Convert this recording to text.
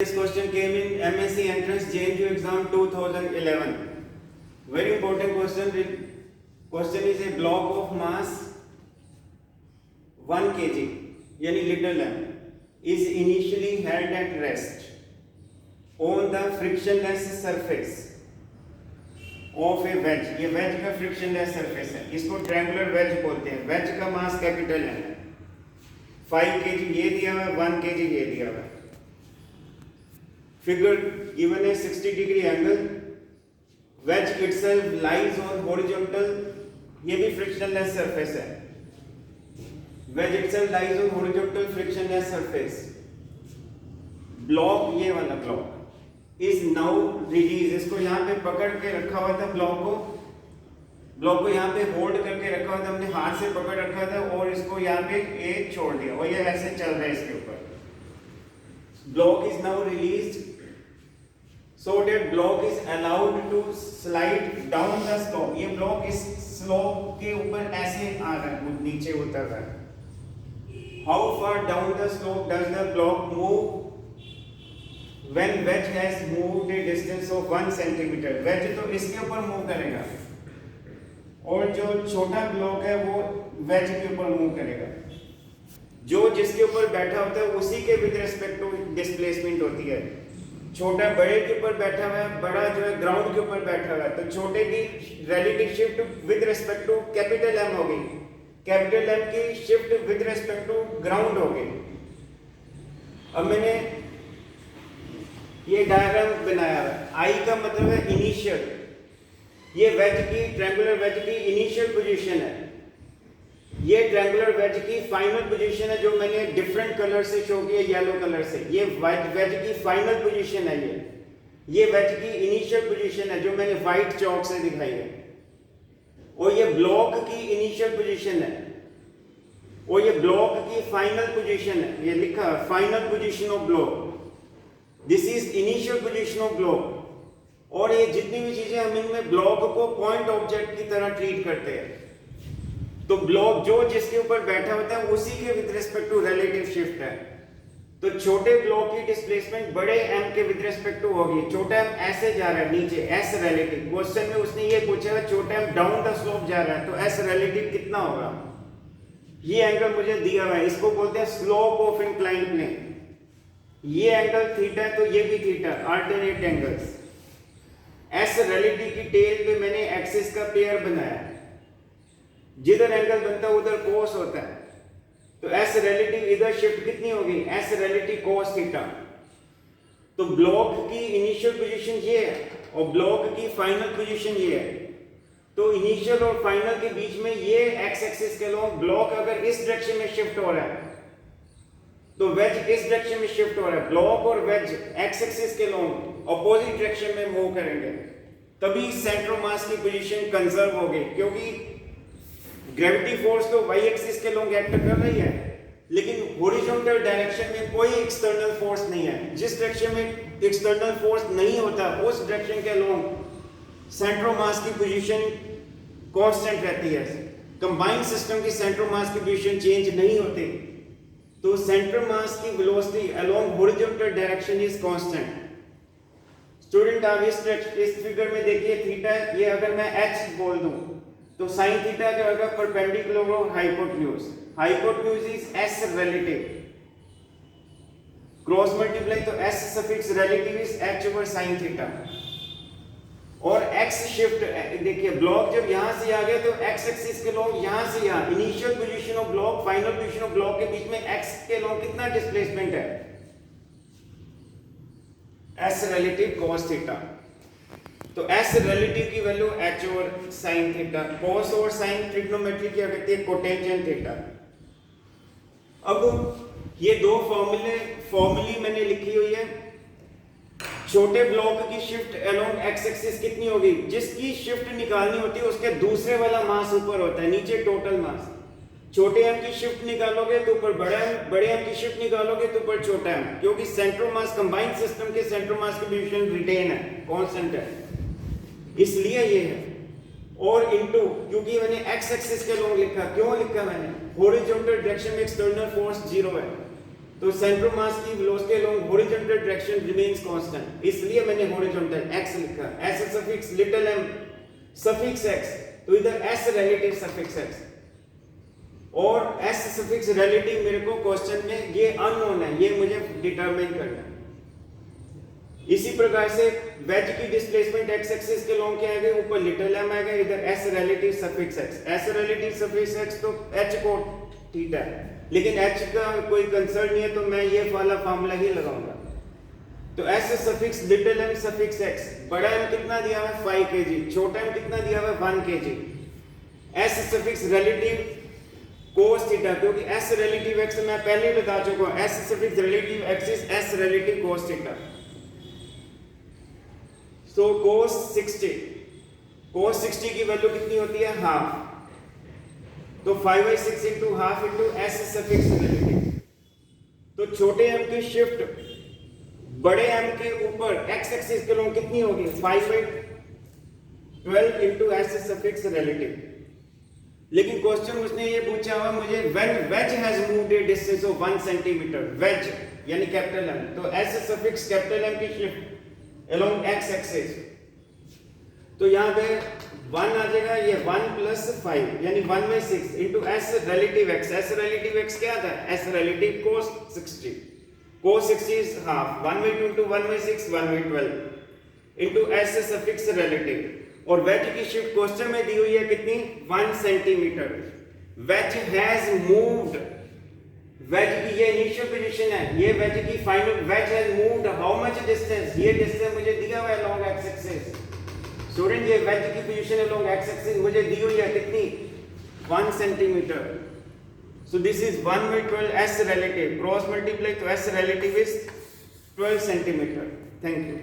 This question came in MSc Entrance JNU exam 2011. Very important question. Question is a block of mass 1 kg, yani little m, is initially held at rest on the frictionless surface of a wedge. ये wedge का frictionless surface है, इसको triangular wedge बोलते हैं. wedge का mass capital है, 5 kg ये दिया हुआ है, 1 kg ये दिया हुआ है. Figure given a 60 degree angle, wedge itself lies on horizontal, ये भी frictionless surface है. Wedge itself lies on horizontal frictionless surface. Block, ये वाला block is now released. इसको यहाँ पे पकड़ के रखा हुआ था, ब्लॉक को यहाँ पे होल्ड करके रखा हुआ था, हमने हाथ से पकड़ रखा था और इसको यहाँ पे एक छोड़ दिया और ये ऐसे चल रहा है इसके ऊपर. Block is now released so that block is allowed to slide down the slope. ये block इस slope के ऊपर ऐसे आ रहा है, नीचे उतर रहा है. How far down the slope does the block move when wedge has moved a distance of 1 centimeter? wedge तो इसके ऊपर मूव करेगा और जो छोटा ब्लॉक है वो wedge के ऊपर मूव करेगा. जो जिसके ऊपर बैठा होता है उसी के विद रिस्पेक्ट टू डिस्प्लेसमेंट होती है. छोटा बड़े के ऊपर बैठा हुआ है, बड़ा जो है ग्राउंड के ऊपर बैठा हुआ है, तो छोटे की relative shift with respect to capital M होगी, कैपिटल एम की shift with respect to ground होगी. अब मैंने ये डायग्राम बनाया है. आई का मतलब है इनिशियल, ये वेज की ट्रायंगुलर वेज की इनिशियल पोजीशन है. ये ट्रायंगुलर वेज की फाइनल पोजीशन है जो मैंने डिफरेंट कलर से शो किया, येलो कलर से. ये वेज की फाइनल पोजीशन है. ये वेज की इनिशियल पोजीशन है जो मैंने व्हाइट चौक से दिखाई है. और ये ब्लॉक की इनिशियल पोजीशन है और ये ब्लॉक की फाइनल पोजीशन है. ये लिखा है final position of block. This is initial position of block. और ये जितनी भी चीजें हम इनमें ब्लॉक को पॉइंट ऑब्जेक्ट की तरह ट्रीट करते हैं. तो ब्लॉक जो जिसके ऊपर बैठा होता है उसी के with respect to relative shift है. तो छोटे ब्लॉक की डिस्प्लेसमेंट बड़े एम के विद रिस्पेक्ट टू होगी. छोटा एम ऐसे जा रहा है नीचे, एस रिलेटिव. क्वेश्चन में उसने ये पूछा है छोटा एम डाउन द स्लोप जा रहा है, तो एस रिलेटिव कितना होगा. ये एंगल मुझे दिया हुआ है, इसको बोलते हैं स्लोप ऑफ इंक्लाइंड प्लेन. ये एंगल थीटा है तो ये भी theta, alternate angles. S relative की टेल पे मैंने एक्सिस का पेयर बनाया. जिधर एंगल बनता है उधर कोस होता है. तो एस रिलेटिव इधर शिफ्ट कितनी होगी, एस रिलेटिव कोस थीटा. तो ब्लॉक की इनिशियल पोजीशन ये है और ब्लॉक की फाइनल पोजीशन ये है. तो इनिशियल और फाइनल के बीच में ये एक्स एक्सिस के लॉन्ग ब्लॉक अगर इस डायरेक्शन में शिफ्ट हो रहा है तो वेज इस डायरेक्शन में शिफ्ट हो रहा है. ब्लॉक और वेज एक्स एक्सिस के लॉन्ग अपोजिट डायरेक्शन में मूव करेंगे, तभी सेंटर ऑफ मास की पोजीशन कंजर्व होगी. क्योंकि ग्रेविटी फोर्स तो वाई एक्सिस के लॉन्ग एक्ट कर रही है, लेकिन हॉरिजॉन्टल डायरेक्शन में कोई एक्सटर्नल फोर्स नहीं है. जिस डायरेक्शन में एक्सटर्नल फोर्स नहीं होता उस डायरेक्शन के लॉन्ग सेंटर ऑफ मास की पोजीशन कांस्टेंट रहती है. कंबाइंड सिस्टम की सेंटर ऑफ मास की पोजीशन चेंज नहीं होती. तो सेंटर मास की velocity along horizontal direction is constant. Student आप इस फिगर में देखिए थीटा, ये अगर मैं h बोल दूं तो साइन थीटा क्या होगा, परपेंडिकुलर और hypotenuse. Hypotenuse is as relative, cross multiply तो as suffix relative is h over sine theta. और x शिफ्ट देखिए, ब्लॉक जब यहां से आ गया तो x एक्सिस के लॉन्ग यहां से यहां, initial position of block final position of block के बीच में x के लॉन्ग कितना डिस्प्लेसमेंट है, s रिलेटिव cos थीटा. तो s रिलेटिव की value h over sin theta. cos और sin ट्रिग्नोमेट्री क्या कहते हैं, कोटेंजेंट थीटा. अब ये दो फॉर्मूली मैंने लिखी हुई है. छोटे ब्लॉक की शिफ्ट अलोंग x एक्सिस कितनी होगी, जिसकी शिफ्ट निकालनी होती है उसके दूसरे वाला मास ऊपर होता है, नीचे टोटल मास. छोटे m की शिफ्ट निकालोगे तो ऊपर बड़े m की शिफ्ट निकालोगे तो ऊपर छोटा m. क्योंकि सेंटर मास कंबाइंड सिस्टम के सेंटर मास की पोजीशन रिटेन है, कांस्टेंट है, इसलिए ये है. और इनटू, क्योंकि मैंने x एक्सिस के लॉन्ग लिखा, क्यों लिखा मैंने, हॉरिजॉन्टल डायरेक्शन में एक्सटर्नल फोर्स 0 है. तो सेंटर मास की velocity along horizontal direction remains constant, इसलिए मैंने हॉरिजॉन्टल x लिखा। s suffix little m suffix x, तो इधर s रिलेटिव सफिक्स x और s सफिक्स रिलेटिव मेरे को क्वेश्चन में ये अननोन है, ये मुझे डिटरमाइन करना है। इसी प्रकार से वेज की डिस्प्लेसमेंट x एक्सिस के लॉन्ग क्या आएगा, ऊपर लिटिल m आएगा, इधर s relative suffix x, s relative suffix x तो h को थीटा है, लेकिन h का कोई कंसर्न नहीं है तो मैं ये वाला फार्मूला ही लगाऊंगा। तो s suffix little m suffix x, बड़ा m कितना दिया हुआ है 5 kg, छोटा m कितना दिया हुआ है 1 kg, s suffix relative cos theta, क्योंकि s रिलेटिव x मैं पहले ही बता चुका हूं, s suffix relative x is s relative cos theta. तो cos 60 की वैल्यू कितनी होती है, हाफ, तो 5/6 into half into s suffix relative. तो छोटे m की शिफ्ट बड़े m के ऊपर x एक्सिस के लॉन्ग कितनी होगी, 5/12 इंटू s सफिक्स रिलेटिव। लेकिन क्वेश्चन उसने ये पूछा हुआ मुझे, when wedge has moved a distance of 1 centimetre, wedge यानी कैपिटल M, तो s सफिक्स कैपिटल M की शिफ्ट along x एक्सिस, तो यहाँ पे 1 आ जाएगा, ये 1 प्लस 5 यानी 1/6 into s relative x, s relative x क्या था, s relative cos 60, cos 60 is half, 1/2 into 1/6 1/12 into s suffix relative. और वेज की शिफ्ट क्वेश्चन में दी हुई है कितनी, 1 centimetre. Wedge has moved, wedge की ये इनिशियल पोजीशन है, ये वेज की final, wedge has moved how much distance, ये डिस्टेंस मुझे दिया हुआ है अलोंग x एक्सिस। स्टूडेंट ये वेज की पोजीशन अलोंग x एक्सिस मुझे दी हुई है कितनी, 1 centimetre. So this is 1/12 s relative, cross multiply तो s relative is 12 centimetre. Thank you.